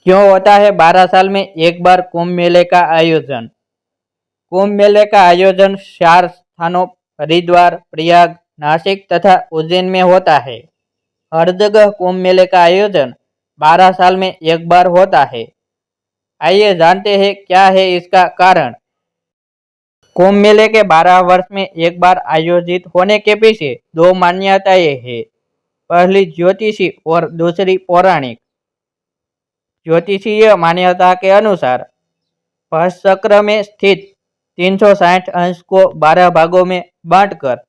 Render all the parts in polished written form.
क्यों होता है 12 साल में एक बार कुंभ मेले का आयोजन? कुंभ मेले का आयोजन 4 स्थानों हरिद्वार, प्रयाग, नासिक तथा उज्जैन में होता है। हर जगह कुंभ मेले का आयोजन 12 साल में एक बार होता है। आइए जानते हैं क्या है इसका कारण। कुंभ मेले के 12 वर्ष में एक बार आयोजित होने के पीछे दो मान्यताएं हैं। पहली ज्योतिषी और दूसरी पौराणिक। ज्योतिषीय मान्यता के अनुसार भस चक्र में स्थित 360 अंश को 12 भागों में बांटकर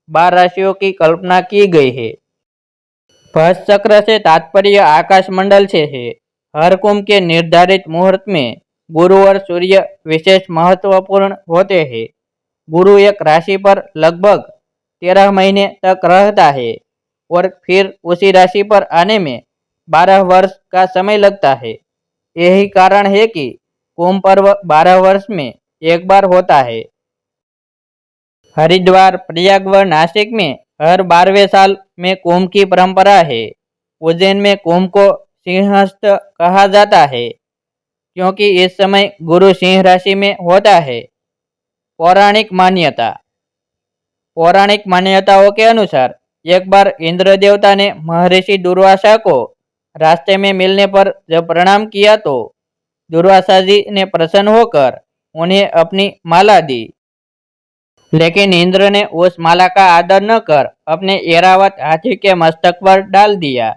12 राशियों की कल्पना की गई है। भस चक्र से तात्पर्य आकाश मंडल से है। हर कुंभ के निर्धारित मुहूर्त में गुरु और सूर्य विशेष महत्वपूर्ण होते हैं। गुरु एक राशि पर लगभग 13 महीने तक रहता है और फिर उसी राशि पर आने में 12 वर्ष का समय लगता है। यही कारण है कि कुंभ पर्व 12 वर्ष में एक बार होता है। हरिद्वार, प्रयाग व नासिक में हर 12वें साल में कुंभ की परंपरा है। उज्जैन में कुंभ को सिंहस्थ कहा जाता है क्योंकि इस समय गुरु सिंह राशि में होता है। पौराणिक मान्यता। पौराणिक मान्यताओं के अनुसार एक बार इंद्र देवता ने महर्षि दुर्वासा को रास्ते में मिलने पर जब प्रणाम किया तो दुर्वासा जी ने प्रसन्न होकर उन्हें अपनी माला दी। लेकिन इंद्र ने उस माला का आदर न कर अपने ऐरावत हाथी के मस्तक पर डाल दिया,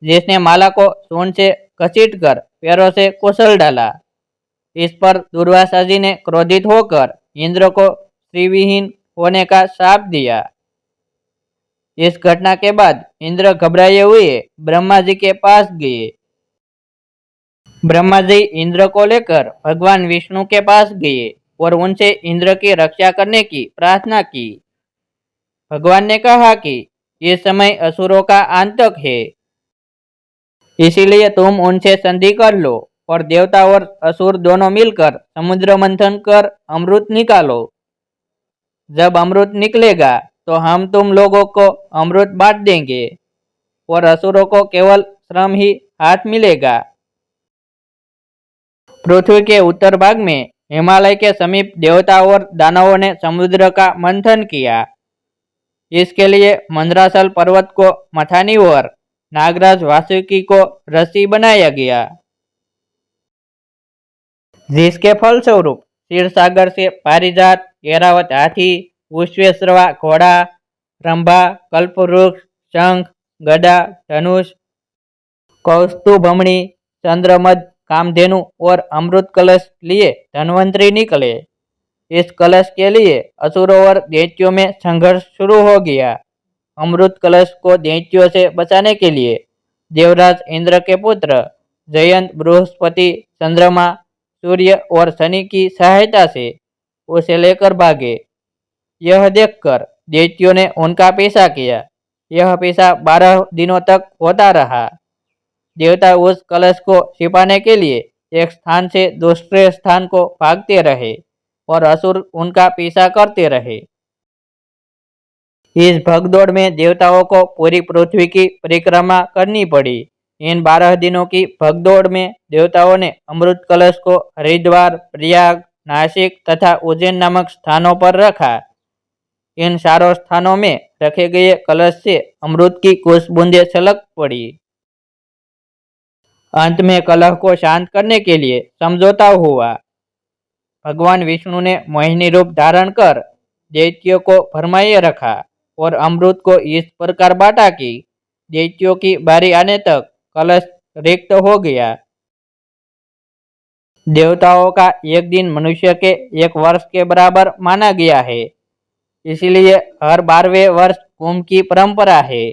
जिसने माला को सूंड से घसीटकर पैरों से कुचल डाला। इस पर दुर्वासा जी ने क्रोधित होकर इंद्र को श्रीविहीन होने का शाप दिया। इस घटना के बाद इंद्र घबराए हुए ब्रह्मा जी के पास गए। ब्रह्मा जी इंद्र को लेकर भगवान विष्णु के पास गए और उनसे इंद्र की रक्षा करने की प्रार्थना की। भगवान ने कहा कि ये समय असुरों का आतंक है, इसीलिए तुम उनसे संधि कर लो और देवता और असुर दोनों मिलकर समुद्र मंथन कर अमृत निकालो। जब अमृत निकलेगा तो हम तुम लोगों को अमृत बांट देंगे और असुरों को केवल श्रम ही हाथ मिलेगा। पृथ्वी के उत्तर भाग में हिमालय के समीप देवता और दानवों ने समुद्र का मंथन किया। इसके लिए मंदराचल पर्वत को मथानी और नागराज वासुकी को रस्सी बनाया गया, जिसके फलस्वरूप क्षीरसागर से पारिजात, ऐरावत हाथी, उष्वेश्रवा घोड़ा, रंभा, कल्पवृक्ष, शंख, गदा, धनुष, कौस्तुभमणि, चंद्रमद, कामधेनु और अमृत कलश लिए धन्वंतरी निकले। इस कलश के लिए असुरों और दैत्यों में संघर्ष शुरू हो गया। अमृत कलश को दैत्यों से बचाने के लिए देवराज इंद्र के पुत्र जयंत बृहस्पति, चंद्रमा, सूर्य और शनि की सहायता से उसे लेकर भागे। यह देखकर दैत्यों ने उनका पीछा किया। यह पीछा 12 दिनों तक होता रहा। देवता उस कलश को छिपाने के लिए एक स्थान से दूसरे स्थान को भागते रहे और असुर उनका पीछा करते रहे। इस भगदौड़ में देवताओं को पूरी पृथ्वी की परिक्रमा करनी पड़ी। इन 12 दिनों की भगदौड़ में देवताओं ने अमृत कलश को हरिद्वार, प्रयाग, नासिक तथा उज्जैन नामक स्थानों पर रखा। इन चारों स्थानों में रखे गए कलश से अमृत की कुछ बूंदें छलक पड़ी। अंत में कलह को शांत करने के लिए समझौता हुआ। भगवान विष्णु ने मोहिनी रूप धारण कर दैत्यों को भरमाए रखा और अमृत को इस प्रकार बांटा कि दैत्यों की बारी आने तक कलश रिक्त हो गया। देवताओं का एक दिन मनुष्य के 1 वर्ष के बराबर माना गया है, इसलिए हर 12वें वर्ष कुंभ की परंपरा है।